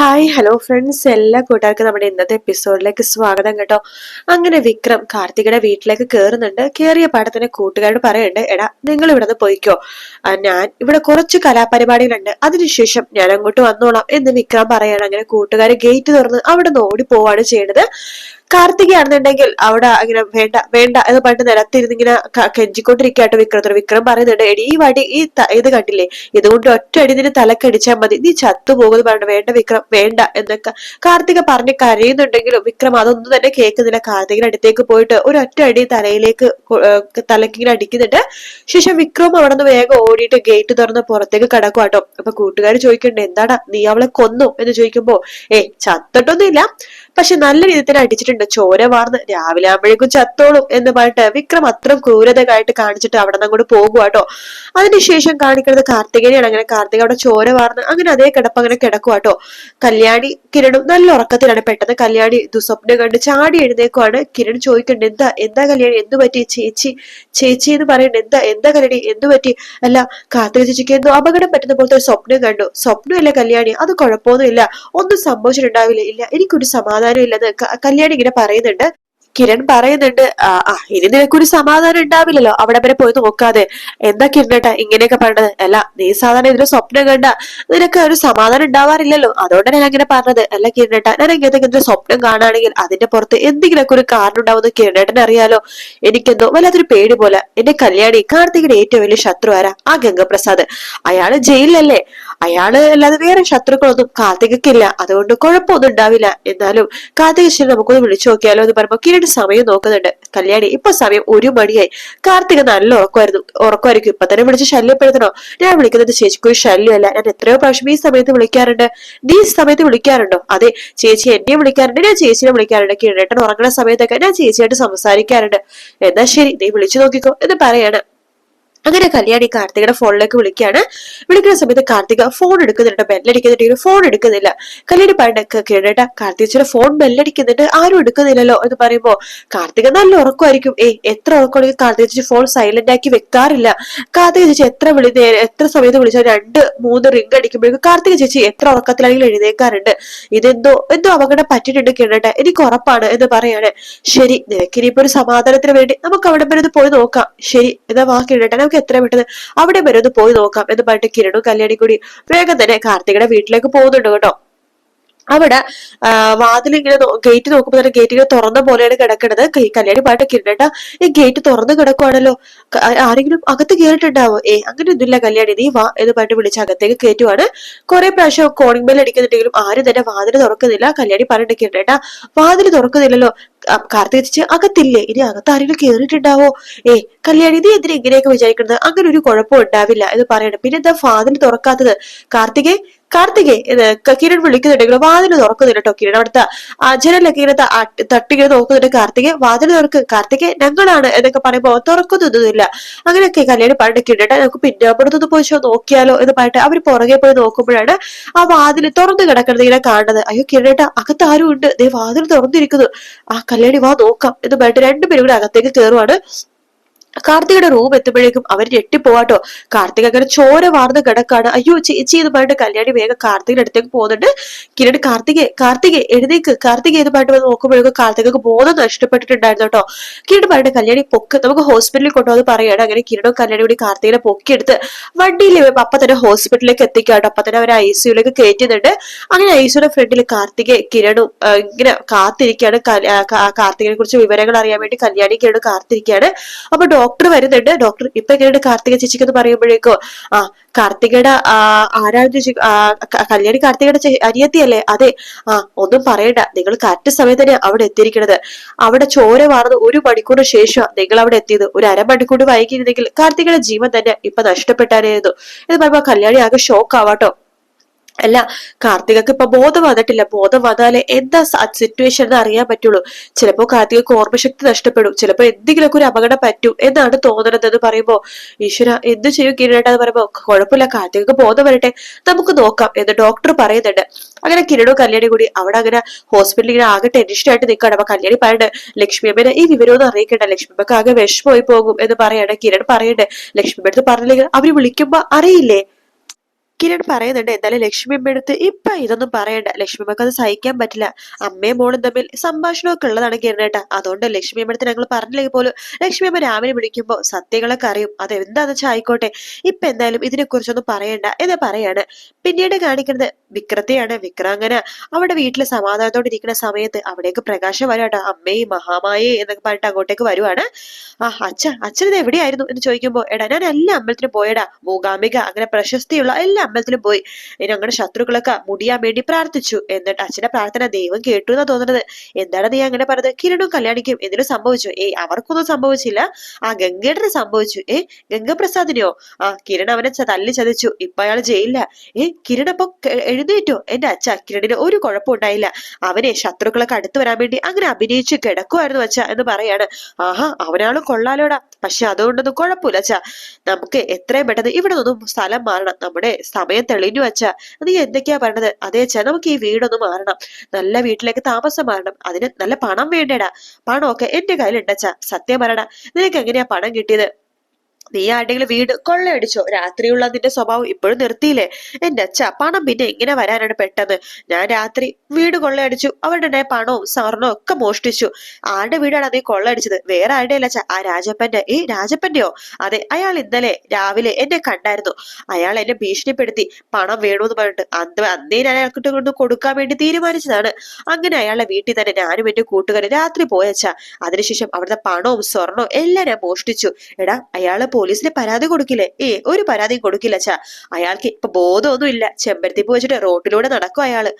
Hi hello friends, എല്ലാ കൂട്ടുകാർക്കും നമ്മുടെ ഇന്നത്തെ എപ്പിസോഡിലേക്ക് സ്വാഗതം കേട്ടോ. അങ്ങനെ വിക്രം കാർത്തികയുടെ വീട്ടിലേക്ക് കയറുന്നുണ്ട്. കയറിയ പാടത്തിന് കൂട്ടുകാരോട് പറയുന്നുണ്ട്, എടാ നിങ്ങൾ ഇവിടെ നിന്ന് പോയിക്കോ, ഞാൻ ഇവിടെ കുറച്ച് കലാപരിപാടികളുണ്ട്, അതിനുശേഷം ഞാൻ അങ്ങോട്ട് വന്നോളാം എന്ന് വിക്രം പറയാണ്. അങ്ങനെ കൂട്ടുകാർ ഗേറ്റ് തുറന്ന് അവിടെ നിന്ന് ഓടി പോവാണ് ചെയ്യണത്. കാർത്തികയാണെന്നുണ്ടെങ്കിൽ അവിടെ അങ്ങനെ വേണ്ട വേണ്ട എന്ന് പറഞ്ഞിട്ട് നിലത്തിരുന്ന് ഇങ്ങനെ കെഞ്ചിക്കൊണ്ടിരിക്കട്ടോ വിക്രത്തോട്. വിക്രം പറയുന്നുണ്ട്, എടി ഈ വടി ഇത് കണ്ടില്ലേ, ഇതുകൊണ്ട് ഒറ്റ അടി നിന്റെ തലക്കടിച്ചാൽ മതി, നീ ചത്തുപോകുന്നു പറഞ്ഞു. വേണ്ട വിക്രം വേണ്ട എന്നൊക്കെ കാർത്തിക പറഞ്ഞ് കരയുന്നുണ്ടെങ്കിലും വിക്രം അതൊന്നും തന്നെ കേൾക്കുന്നില്ല. കാർത്തികയുടെ അടുത്തേക്ക് പോയിട്ട് ഒരു ഒറ്റ അടി തലയിലേക്ക് തലക്കിങ്ങനെ അടിക്കുന്നുണ്ട്. ശേഷം വിക്രം അവിടെ നിന്ന് വേഗം ഓടിയിട്ട് ഗേറ്റ് തുറന്ന് പുറത്തേക്ക് കടക്കുവാട്ടോ. അപ്പൊ കൂട്ടുകാർ ചോദിക്കണ്ടേ, എന്താടാ നീ അവളെ കൊന്നു എന്ന് ചോദിക്കുമ്പോ, ചത്തിട്ടൊന്നുമില്ല, പക്ഷെ നല്ല രീതിയിൽ തന്നെ അടിച്ചിട്ടുണ്ട്, ചോര വാർന്ന് രാവിലെ ആകുമ്പോഴേക്കും ചത്തോളും എന്ന് പറഞ്ഞിട്ട് വിക്രം അത്ര ക്രൂരതയായിട്ട് കാണിച്ചിട്ട് അവിടെ നിന്ന് അങ്ങോട്ട് പോകുവാട്ടോ. അതിനുശേഷം കാണിക്കുന്നത് കാർത്തികനെയാണ്. അങ്ങനെ കാർത്തിക അവിടെ ചോര വാർന്ന് അങ്ങനെ അതേ കിടപ്പ് അങ്ങനെ കിടക്കുവാട്ടോ. കല്യാണി കിരണും നല്ല ഉറക്കത്തിലാണ്. പെട്ടെന്ന് കല്യാണി ദുസ്വപ്നം കണ്ട് ചാടി എഴുന്നേക്കുവാണ്. കിരൺ ചോദിക്കണ്ട്, എന്താ എന്താ കല്യാണി, എന്തു പറ്റി ചേച്ചി ചേച്ചി എന്ന് പറയണ്ട, എന്താ കല്യാണി എന്തു പറ്റി? അല്ല, കാർത്തിക ചേച്ചിക്ക് എന്തോ അപകടം പറ്റുന്ന പോലത്തെ ഒരു സ്വപ്നം കണ്ടു. സ്വപ്നമല്ല കല്യാണി, അത് കുഴപ്പമൊന്നുമില്ല, ഒന്നും സംഭവിച്ചിട്ടുണ്ടാവില്ല, ഇല്ല എനിക്കൊരു സമാധാനം ഇല്ലെന്ന് കല്യാണി ഇങ്ങനെ പറയുന്നുണ്ട്. കിരൺ പറയുന്നുണ്ട്, ഇനി നിനക്കൊരു സമാധാനം ഉണ്ടാവില്ലല്ലോ അവിടെ വരെ പോയി നോക്കാതെ, എന്താ കിരണേട്ടാ ഇങ്ങനെയൊക്കെ പറഞ്ഞത്? അല്ല, നീ സാധാരണ ഇതിന് സ്വപ്നം കണ്ട നിനക്ക് ഒരു സമാധാനം ഉണ്ടാവാറില്ലല്ലോ, അതുകൊണ്ടാണ് ഞാൻ അങ്ങനെ പറഞ്ഞത്. അല്ല കിരണേട്ടാ, ഞാൻ ഇങ്ങനത്തെ സ്വപ്നം കാണുകയാണെങ്കിൽ അതിന്റെ പുറത്ത് എന്തെങ്കിലുമൊക്കെ ഒരു കാരണം ഉണ്ടാവുന്ന കിരണേട്ടനെ അറിയാലോ. എനിക്കെന്തോ വല്ലാത്തൊരു പേടി പോലെ. എന്റെ കല്യാണി കാർത്തികിന്റെ ഏറ്റവും വലിയ ശത്രു ആരാ? ആ ഗംഗപ്രസാദ്. അയാള് ജയിലിലല്ലേ, അയാള് അല്ലാതെ വേറെ ശത്രുക്കളൊന്നും കാർത്തികയ്ക്കില്ല, അതുകൊണ്ട് കുഴപ്പമൊന്നും ഉണ്ടാവില്ല. എന്നാലും കാർത്തിക നമുക്കൊന്ന് വിളിച്ചു നോക്കിയാലോ എന്ന് പറയുമ്പോ കിരൺ സമയം നോക്കുന്നുണ്ട്. കല്യാണി ഇപ്പൊ സമയം 1 മണിയായി, കാർത്തിക നല്ല ഉറക്കമായിരിക്കും, ഇപ്പൊ തന്നെ വിളിച്ച് ശല്യപ്പെടുത്തണോ? ഞാൻ വിളിക്കുന്നത് ചേച്ചിക്കൊരു ശല്യമല്ല, ഞാൻ എത്രയോ പ്രാവശ്യം ഈ സമയത്ത് വിളിക്കാറുണ്ട്. നീ ഈ സമയത്ത് വിളിക്കാറുണ്ടോ? അതെ, ചേച്ചി എന്നെ വിളിക്കാറുണ്ട്, ഞാൻ ചേച്ചിനെ വിളിക്കാറുണ്ട്, കിരണേട്ടൻ ഉറങ്ങുന്ന സമയത്തൊക്കെ ഞാൻ ചേച്ചിയായിട്ട് സംസാരിക്കാറുണ്ട്. എന്നാ ശരി, നീ വിളിച്ചു നോക്കിക്കോ എന്ന് പറയാണ്. അങ്ങനെ കല്യാണി കാർത്തികയുടെ ഫോണിലേക്ക് വിളിക്കുകയാണ്. വിളിക്കുന്ന സമയത്ത് കാർത്തിക ഫോൺ എടുക്കുന്നുണ്ട്, ബെല്ലടിക്കുന്നുണ്ടെങ്കിലും ഫോൺ എടുക്കുന്നില്ല. കല്യാണി പറഞ്ഞ കേട്ട കാർത്തികയുടെ ഫോൺ ബെല്ലടിക്കുന്നുണ്ട്, ആരും എടുക്കുന്നില്ലല്ലോ എന്ന് പറയുമ്പോ കാർത്തിക നല്ല ഉറക്കമായിരിക്കും. എത്ര ഉറക്കമാണെങ്കിൽ കാർത്തിക ചേച്ചി ഫോൺ സൈലന്റ് ആക്കി വെക്കാറില്ല. കാർത്തിക ചേച്ചി എത്ര സമയത്ത് വിളിച്ചാൽ 2-3 റിംഗ് അടിക്കുമ്പോഴേക്കും കാർത്തിക ചേച്ചി എത്ര ഉറക്കത്തിലാണെങ്കിലും എഴുന്നേക്കാറുണ്ട്. എന്തോ അപകടം പറ്റിയിട്ടുണ്ട് കേട്ട, എനിക്ക് ഉറപ്പാണ് എന്ന് പറയാണ്. ശരി, നിനക്കിനിയിപ്പോ ഒരു സമാധാനത്തിന് വേണ്ടി നമുക്ക് അവിടെ വരെ പോയി നോക്കാം. ശരി എന്നാ വാ കിരണേട്ട, നമുക്ക് എത്ര പെട്ടെന്ന് അവിടെ വരെ ഒന്ന് പോയി നോക്കാം എന്ന് പറഞ്ഞിട്ട് കിരണും കല്യാണി കൂടി വേഗം തന്നെ കാർത്തികയുടെ വീട്ടിലേക്ക് പോകുന്നുണ്ട് കേട്ടോ. അവിടെ വാതിലിങ്ങനെ ഗേറ്റ് നോക്കുമ്പോ തന്നെ ഗേറ്റ് ഇങ്ങനെ തുറന്ന പോലെയാണ് കിടക്കുന്നത്. കല്യാണി പാട്ട് കിരണേട്ടാ, ഈ ഗേറ്റ് തുറന്ന് കിടക്കുവാണല്ലോ, ആരെങ്കിലും അകത്ത് കയറിയിട്ടുണ്ടാവോ? അങ്ങനെ ഒന്നുമില്ല കല്യാണി, നീ വാ എന്ന് പറഞ്ഞിട്ട് വിളിച്ച് അകത്തേക്ക് കയറ്റുവാണ്. കുറെ പ്രാവശ്യം കോളിംഗ് ബെൽ അടിക്കുന്നുണ്ടെങ്കിലും ആരും തന്നെ വാതിൽ തുറക്കുന്നില്ല. കല്യാണി പറഞ്ഞിട്ട് കിരണേട്ടാ, വാതിൽ തുറക്കുന്നില്ലല്ലോ, കാർത്തിക ചേച്ചി അകത്തില്ലേ, ഇനി അകത്ത് ആരെങ്കിലും കേറിയിട്ടുണ്ടാവോ? കല്യാണി നീ എന്തിനാ ഇങ്ങനെയൊക്കെ വിചാരിക്കുന്നത്? അങ്ങനെ ഒരു കുഴപ്പം ഉണ്ടാവില്ല എന്ന് പറയണം. പിന്നെ എന്താ വാതിൽ തുറക്കാത്തത്? കാർത്തികേ കിരൺ വിളിക്കുന്നുണ്ടെങ്കിലും വാതിൽ തുറക്കുന്നില്ല കേട്ടോ. കിരൺ അവിടുത്തെ ജനലൊക്കെ ഇങ്ങനെ തട്ടിങ്ങനെ നോക്കുന്നുണ്ട്. കാർത്തികെ വാതിൽ തുറക്ക്, കാർത്തികെ ഞങ്ങളാണ് എന്നൊക്കെ പറയുമ്പോ തുറക്കുന്നൊന്നുമില്ല. അങ്ങനെയൊക്കെ കല്യാണി പറഞ്ഞിട്ട് കിരണേട്ടാ, നമുക്ക് പിന്നാമ്പുറത്തൊന്ന് പോയി നോക്കിയാലോ എന്ന് പറഞ്ഞിട്ട് അവർ പുറകെ പോയി നോക്കുമ്പോഴാണ് ആ വാതിൽ തുറന്നു കിടക്കുന്നത് ഇങ്ങനെ കാണുന്നത്. അയ്യോ കിരണേട്ടാ, അകത്ത് ആരും ഉണ്ട്, ദേ വാതിൽ തുറന്നിരിക്കുന്നു. കല്യാണി വാ നോക്കാം എന്ന് പറഞ്ഞിട്ട് രണ്ടുപേരും കൂടെ അകത്തേക്ക് കയറുവാണ്. കാർത്തികയുടെ റൂം എത്തുമ്പോഴേക്കും അവർ ഞെട്ടിപ്പോവാട്ടോ. കാർത്തിക അങ്ങനെ ചോര വാർന്ന് കിടക്കാണ്. അയ്യോ ചേച്ചി എന്ന് പറഞ്ഞിട്ട് കല്യാണി വേഗം കാർത്തികയുടെ അടുത്തേക്ക് പോകുന്നുണ്ട്. കിരൺ കാർത്തികെ എഴുന്നേക്ക്, കാർത്തിക എന്ന് പറഞ്ഞിട്ട് വന്ന് നോക്കുമ്പോഴേക്കും കാർത്തികക്ക് ബോധം നഷ്ടപ്പെട്ടിട്ടുണ്ടായിരുന്നു കേട്ടോ. കിരൺ പറഞ്ഞിട്ട് കല്യാണി പൊക്ക്, നമുക്ക് ഹോസ്പിറ്റലിൽ കൊണ്ടുപോകുന്നത് പറയാണ്. അങ്ങനെ കിരണും കല്യാണി കൂടി കാർത്തികനെ പൊക്കിയെടുത്ത് വണ്ടിയിൽ അപ്പൊ തന്നെ ഹോസ്പിറ്റലിലേക്ക് എത്തിക്കാട്ടോ. അപ്പൊ തന്നെ അവർ ICUലേക്ക് കയറ്റുന്നുണ്ട്. അങ്ങനെ ICUയുടെ ഫ്രണ്ടിൽ കിരണും ഇങ്ങനെ കാത്തിരിക്കുകയാണ്. കാർത്തികനെ കുറിച്ച് വിവരങ്ങൾ അറിയാൻ വേണ്ടി കല്യാണി കിരണും കാത്തിരിക്കുകയാണ്. അപ്പൊ ഡോക്ടർ വരുന്നുണ്ട്. ഡോക്ടർ ഇപ്പൊ എങ്ങനെയുണ്ട് കാർത്തിക ചേച്ചിക്ക് എന്ന് പറയുമ്പോഴേക്കോ കാർത്തികയുടെ ആരാധന കല്യാണി കാർത്തികയുടെ അനിയത്തിയല്ലേ? അതെ. ഒന്നും പറയണ്ട, നിങ്ങൾ കറക്റ്റ് സമയത്ത് തന്നെ അവിടെ എത്തിയിരിക്കണത്. അവിടെ ചോര വാർന്ന് 1 മണിക്കൂറിന് ശേഷം നിങ്ങൾ അവിടെ എത്തിയത്. ഒരു അരമണിക്കൂർ വൈകിയിരുന്നെങ്കിൽ കാർത്തികയുടെ ജീവൻ തന്നെ ഇപ്പൊ നഷ്ടപ്പെട്ടാനായിരുന്നു എന്ന് പറയുമ്പോ കല്യാണി ആകെ ഷോക്ക് ആവാട്ടോ. അല്ല, കാർത്തികക്ക് ഇപ്പൊ ബോധം വന്നിട്ടില്ല, ബോധം വന്നാലേ എന്താ സിറ്റുവേഷൻ എന്ന് അറിയാൻ പറ്റുള്ളൂ. ചിലപ്പോ കാർത്തികക്ക് ഓർമ്മശക്തി നഷ്ടപ്പെടും, ചിലപ്പോ എന്തെങ്കിലുമൊക്കെ ഒരു അപകടം പറ്റും എന്നാണ് തോന്നുന്നത് എന്ന് പറയുമ്പോ ഈശ്വര എന്ത് ചെയ്യും കിരണേട്ടാ എന്ന് പറയുമ്പോ കുഴപ്പമില്ല, കാർത്തികക്ക് ബോധം വരട്ടെ, നമുക്ക് നോക്കാം എന്ന് ഡോക്ടർ പറയുന്നുണ്ട്. അങ്ങനെ കിരണവും കല്യാണി കൂടി അവിടെ അങ്ങനെ ഹോസ്പിറ്റലിൽ ഇങ്ങനെ ആകെ ടെൻഷനായിട്ട് നിൽക്കുകയാണ്. അപ്പൊ കല്യാണി പറയണ്ട്, ലക്ഷ്മി അമ്മേനെ ഈ വിവരമൊന്നും അറിയിക്കണ്ട, ലക്ഷ്മി അമ്മക്ക് ആകെ വിഷമമായി പോകും എന്ന് പറയണ്ട. കിരൺ പറയണ്ടേ, ലക്ഷ്മി അമ്മ അടുത്ത് പറഞ്ഞില്ലെങ്കിൽ അവര് വിളിക്കുമ്പോ അറിയില്ലേ, കിരൺ പറയുന്നുണ്ട് എന്തായാലും ലക്ഷ്മി അമ്മയടുത്ത് ഇപ്പൊ ഇതൊന്നും പറയണ്ട, ലക്ഷ്മി അമ്മക്ക് അത് സഹിക്കാൻ പറ്റില്ല. അമ്മയും മോളും തമ്മിൽ സംഭാഷണമൊക്കെ ഉള്ളതാണ് കിരണേട്ടാ, അതുകൊണ്ട് ലക്ഷ്മി അമ്മയടുത്ത് ഞങ്ങൾ പറഞ്ഞില്ലെങ്കിൽ പോലും ലക്ഷ്മി അമ്മ രാവിലെ വിളിക്കുമ്പോ സത്യങ്ങളൊക്കെ അറിയും, അത് എന്താന്ന് വെച്ചാൽ ആയിക്കോട്ടെ, ഇപ്പൊ എന്തായാലും ഇതിനെ കുറിച്ചൊന്നും പറയണ്ട എന്ന് പറയാണ്. പിന്നീട് കാണിക്കുന്നത് വിക്രത്തെയാണ്. വിക്രം അങ്ങനെ അവിടെ വീട്ടില് സമാധാനത്തോടെ ഇരിക്കുന്ന സമയത്ത് അവിടേക്ക് പ്രകാശം വരാട്ടോ. അമ്മേ മഹാമായേ എന്നൊക്കെ പറഞ്ഞിട്ട് അങ്ങോട്ടേക്ക് വരുവാണ്. അച്ഛനിത് എവിടെയായിരുന്നു എന്ന് ചോദിക്കുമ്പോ, എടാ ഞാൻ എല്ലാ അമ്പലത്തിലും പോയടാ, മൂകാംബിക അങ്ങനെ പ്രശസ്തിയുള്ള എല്ലാ അമ്പലത്തിലും പോയി, ഞങ്ങളുടെ ശത്രുക്കളൊക്കെ മുടിയാൻ വേണ്ടി പ്രാർത്ഥിച്ചു, എന്നിട്ട് അച്ഛന്റെ പ്രാർത്ഥന ദൈവം കേട്ടു എന്നാ തോന്നുന്നത്. എന്താണ് നീ അങ്ങനെ പറഞ്ഞത്? കിരണും കല്യാണിക്കും എന്തിനും സംഭവിച്ചു? അവർക്കൊന്നും സംഭവിച്ചില്ല, ആ ഗംഗേട്ടന് സംഭവിച്ചു. ഗംഗപ്രസാദിനെയോ? കിരൺ അവനെ തല്ലി ചതിച്ചു, ഇപ്പൊ അയാൾ ജയിലില്ല. കിരൺ അപ്പൊ എഴുന്നേറ്റോ? എന്റെ അച്ഛ, കിരണിന് ഒരു കുഴപ്പം ഉണ്ടായില്ല, അവനെ ശത്രുക്കളൊക്കെ അടുത്ത് വരാൻ വേണ്ടി അങ്ങനെ അഭിനയിച്ചു കിടക്കുമായിരുന്നു അച്ഛ എന്ന് പറയാണ്. ആഹാ, അവനാളും കൊള്ളാലോടാ, പക്ഷെ അതുകൊണ്ടൊന്നും കുഴപ്പമില്ല അച്ഛ, നമുക്ക് എത്രയും പെട്ടെന്ന് ഇവിടെ നിന്നും സ്ഥലം മാറണം, നമ്മുടെ സമയം തെളിഞ്ഞു അച്ഛ. നീ എന്തൊക്കെയാ പറഞ്ഞത്? അതേ അച്ഛ, നമുക്ക് ഈ വീടൊന്ന് മാറണം, നല്ല വീട്ടിലേക്ക് താമസം മാറണം, അതിന് നല്ല പണം വേണ്ടേടാ. പണമൊക്കെ എന്റെ കയ്യിലുണ്ടച്ച, സത്യം പറയടാ, നിനക്ക് എങ്ങനെയാ പണം കിട്ടിയത്? നീ ആരുടെങ്കിലും വീട് കൊള്ളയടിച്ചോ? രാത്രിയുള്ള നിന്റെ സ്വഭാവം ഇപ്പോഴും നിർത്തിയില്ലേ? എന്റെ അച്ഛ, പണം പിന്നെ എങ്ങനെ വരാനാണ് പെട്ടെന്ന്? ഞാൻ രാത്രി വീട് കൊള്ളയടിച്ചു, അവരുടെ പണവും സ്വർണവും ഒക്കെ മോഷ്ടിച്ചു. ആരുടെ വീടാണ് നീ കൊള്ളയടിച്ചത്? വേറെ ആരുടെ അല്ല അച്ഛ, ആ രാജപ്പന്റെ. രാജപ്പന്റെയോ? അതെ, അയാൾ ഇന്നലെ രാവിലെ എന്നെ കണ്ടായിരുന്നു, അയാൾ എന്നെ ഭീഷണിപ്പെടുത്തി പണം വേണമെന്ന് പറഞ്ഞിട്ട്. അന്നേ ഞാൻ അയാൾക്കിട്ട് കൊണ്ട് കൊടുക്കാൻ വേണ്ടി തീരുമാനിച്ചതാണ്. അങ്ങനെ അയാളുടെ വീട്ടിൽ തന്നെ ഞാനും എന്റെ കൂട്ടുകാരും രാത്രി പോയച്ച. അതിനുശേഷം അവിടുത്തെ പണവും സ്വർണവും എല്ലാം ഞാൻ മോഷ്ടിച്ചു. എടാ, അയാള് പോലീസിന് പരാതി കൊടുക്കില്ലേ? ഒരു പരാതിയും കൊടുക്കില്ല അച്ഛാ, അയാൾക്ക് ഇപ്പൊ ബോധമൊന്നും ഇല്ല, ചെമ്പരത്തിപ്പ് വെച്ചിട്ട് റോട്ടിലൂടെ നടക്കും അയാള്.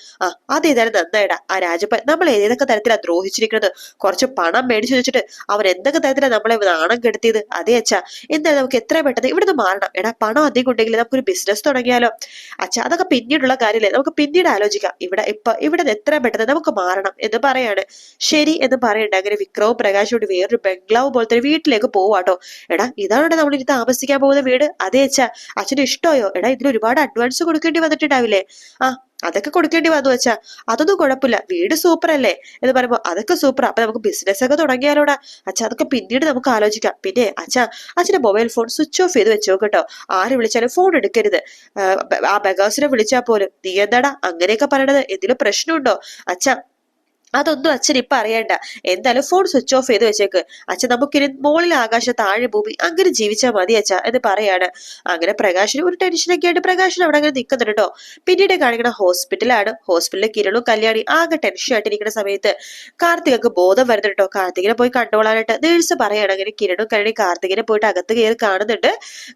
അതേതായാലും നന്നായിടാ, ആ രാജപ്പൻ നമ്മൾ ഏതൊക്കെ തരത്തിലാ ദ്രോഹിച്ചിരിക്കുന്നത്. കുറച്ച് പണം മേടിച്ചു വെച്ചിട്ട് അവൻ എന്തൊക്കെ തരത്തിലാ നമ്മളെ നാണം കെടുത്തിയത്. അതേ അച്ഛാ, എന്തായാലും നമുക്ക് എത്രയും പെട്ടെന്ന് ഇവിടുന്ന് മാറണം. എടാ, പണം അധികം ഉണ്ടെങ്കിൽ നമുക്കൊരു ബിസിനസ് തുടങ്ങിയാലോ? അച്ഛാ, അതൊക്കെ പിന്നീടുള്ള കാര്യമല്ലേ, നമുക്ക് പിന്നീട് ആലോചിക്കാം, ഇവിടെ എത്രയും പെട്ടെന്ന് നമുക്ക് മാറണം എന്ന് പറയാണ്. ശരി എന്ന് പറയണ്ട. അങ്ങനെ വിക്രവും പ്രകാശോട് വേറൊരു ബംഗ്ലാവ് പോലത്തെ ഒരു വീട്ടിലേക്ക് പോവാട്ടോ. എടാ, ഇതാണ് നമ്മൾ ഇനി താമസിക്കാൻ പോകുന്ന വീട്. അതേ അച്ഛാ, അച്ഛന് ഇഷ്ടമായോ? എടാ, ഇതിന് ഒരുപാട് അഡ്വാൻസ് കൊടുക്കേണ്ടി വന്നിട്ടുണ്ടാവില്ലേ? അതൊക്കെ കൊടുക്കേണ്ടി വന്നു വെച്ചാ. അതൊന്നും കുഴപ്പമില്ല, വീട് സൂപ്പർ അല്ലേ എന്ന് പറയുമ്പോ, അതൊക്കെ സൂപ്പർ, അപ്പൊ നമുക്ക് ബിസിനസ് ഒക്കെ തുടങ്ങിയാലോടാ. അച്ഛാ, അതൊക്കെ പിന്നീട് നമുക്ക് ആലോചിക്കാം. പിന്നെ അച്ഛാ, അച്ഛന്റെ മൊബൈൽ ഫോൺ സ്വിച്ച് ഓഫ് ചെയ്ത് വെച്ചോ കേട്ടോ, ആര് വിളിച്ചാലും ഫോൺ എടുക്കരുത്. ആ ബഗാസിനെ വിളിച്ചാൽ പോലും. നീ എന്താടാ അങ്ങനെയൊക്കെ പറയണത്? എന്തെങ്കിലും പ്രശ്നമുണ്ടോ? അച്ഛാ, അതൊന്നും അച്ഛൻ ഇപ്പൊ അറിയണ്ട, എന്തായാലും ഫോൺ സ്വിച്ച് ഓഫ് ചെയ്ത് വെച്ചേക്ക്. അച്ഛൻ നമുക്കിനി മുകളിൽ ആകാശം താഴെ ഭൂമി അങ്ങനെ ജീവിച്ചാൽ മതി അച്ഛാ എന്ന് പറയാണ്. അങ്ങനെ പ്രകാശിന് ഒരു ടെൻഷനൊക്കെ ആയിട്ട് പ്രകാശൻ അവിടെ അങ്ങനെ നിൽക്കുന്നുണ്ട് കേട്ടോ. പിന്നീട് കാണിക്കുന്ന ഹോസ്പിറ്റലാണ്. ഹോസ്പിറ്റലിൽ കിരണും കല്യാണി ആകെ ടെൻഷൻ ആയിട്ടിരിക്കുന്ന സമയത്ത് കാർത്തികക്ക് ബോധം വരുന്നുണ്ട് കേട്ടോ. കാർത്തികിനെ പോയി കണ്ടോളാനായിട്ട് നേഴ്സ് പറയാണ്. അങ്ങനെ കിരണും കല്യാണി കാർത്തികിനെ പോയിട്ട് അകത്ത് കയറി കാണുന്നുണ്ട്.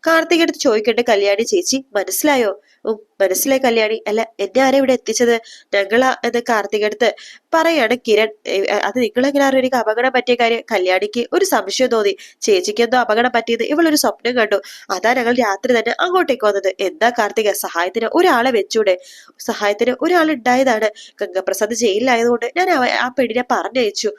കാർത്തിക അടുത്ത് ചോദിക്കേണ്ട, കല്യാണി ചേച്ചി മനസ്സിലായോ? മനസ്സിലായി കല്യാണി. അല്ല, എന്നെ ആരെ ഇവിടെ എത്തിച്ചത്? ഞങ്ങളാ എന്ന് കാർത്തിക അടുത്ത് പറയാണ് കിരൺ. അത് നിങ്ങളെങ്ങനെ അറിയാം എനിക്ക് അപകടം പറ്റിയ കാര്യം? കല്യാണിക്ക് ഒരു സംശയം തോന്നി, ചേച്ചിക്ക് എന്തോ അപകടം പറ്റിയത് ഇവളൊരു സ്വപ്നം കണ്ടു, അതാ ഞങ്ങൾ രാത്രി തന്നെ അങ്ങോട്ടേക്ക് വന്നത്. എന്താ കാർത്തിക, സഹായത്തിന് ഒരാളെ വെച്ചൂടെ? സഹായത്തിന് ഒരാൾ ഉണ്ടായതാണ്, ഗംഗപ്രസാദ് ജയിലിലായതുകൊണ്ട് ഞാൻ ആ പെണ്ണിനെ പറഞ്ഞയച്ചു.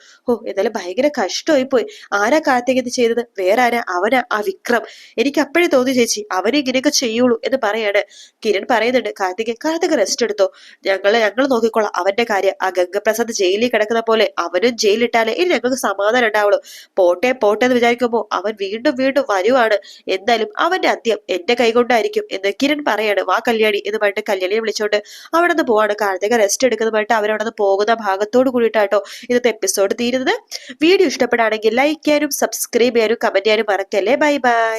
എന്നാലും ഭയങ്കര കഷ്ടമായി പോയി. ആരാ കാർത്തിക ഇത് ചെയ്തത്? വേറെ ആരാ? അവനാ, ആ വിക്രം. എനിക്ക് അപ്പോഴേ തോന്നി ചേച്ചി, അവനെ ഇങ്ങനെയൊക്കെ ചെയ്യുള്ളൂ എന്ന് പറയാണ്. കിരൺ പറയുന്നുണ്ട്, കാർത്തിക റെസ്റ്റ് എടുത്തോ, ഞങ്ങൾ നോക്കിക്കോളാം അവന്റെ കാര്യം. ആ ഗംഗപ്രസാദ് ജയിലിൽ കിടക്കുന്ന പോലെ അവനും ജയിലിട്ടാലേ ഇനി ഞങ്ങൾക്ക് സമാധാനം ഉണ്ടാവുള്ളൂ. പോട്ടെ പോട്ടെ എന്ന് വിചാരിക്കുമ്പോ അവൻ വീണ്ടും വീണ്ടും വരുവാണ്. എന്തായാലും അവന്റെ അന്ത്യം എന്റെ കൈകൊണ്ടായിരിക്കും എന്ന് കിരൺ പറയാണ്. വാ കല്യാണി എന്ന് പറഞ്ഞിട്ട് കല്യാണിയെ വിളിച്ചോണ്ട് അവിടെ നിന്ന് പോവാണ്. കാർത്തിക റെസ്റ്റ് എടുക്കുന്നതായിട്ട് അവരവിടെ നിന്ന് പോകുന്ന ഭാഗത്തോട് കൂടിയിട്ടാട്ടോ ഇന്നത്തെ എപ്പിസോഡ് തീരുന്നത്. വീഡിയോ ഇഷ്ടപ്പെടുകയാണെങ്കിൽ ലൈക്ക് ചെയ്യാനും സബ്സ്ക്രൈബ് ചെയ്യാനും കമന്റ് ചെയ്യാനും മറക്കല്ലേ. Bye bye.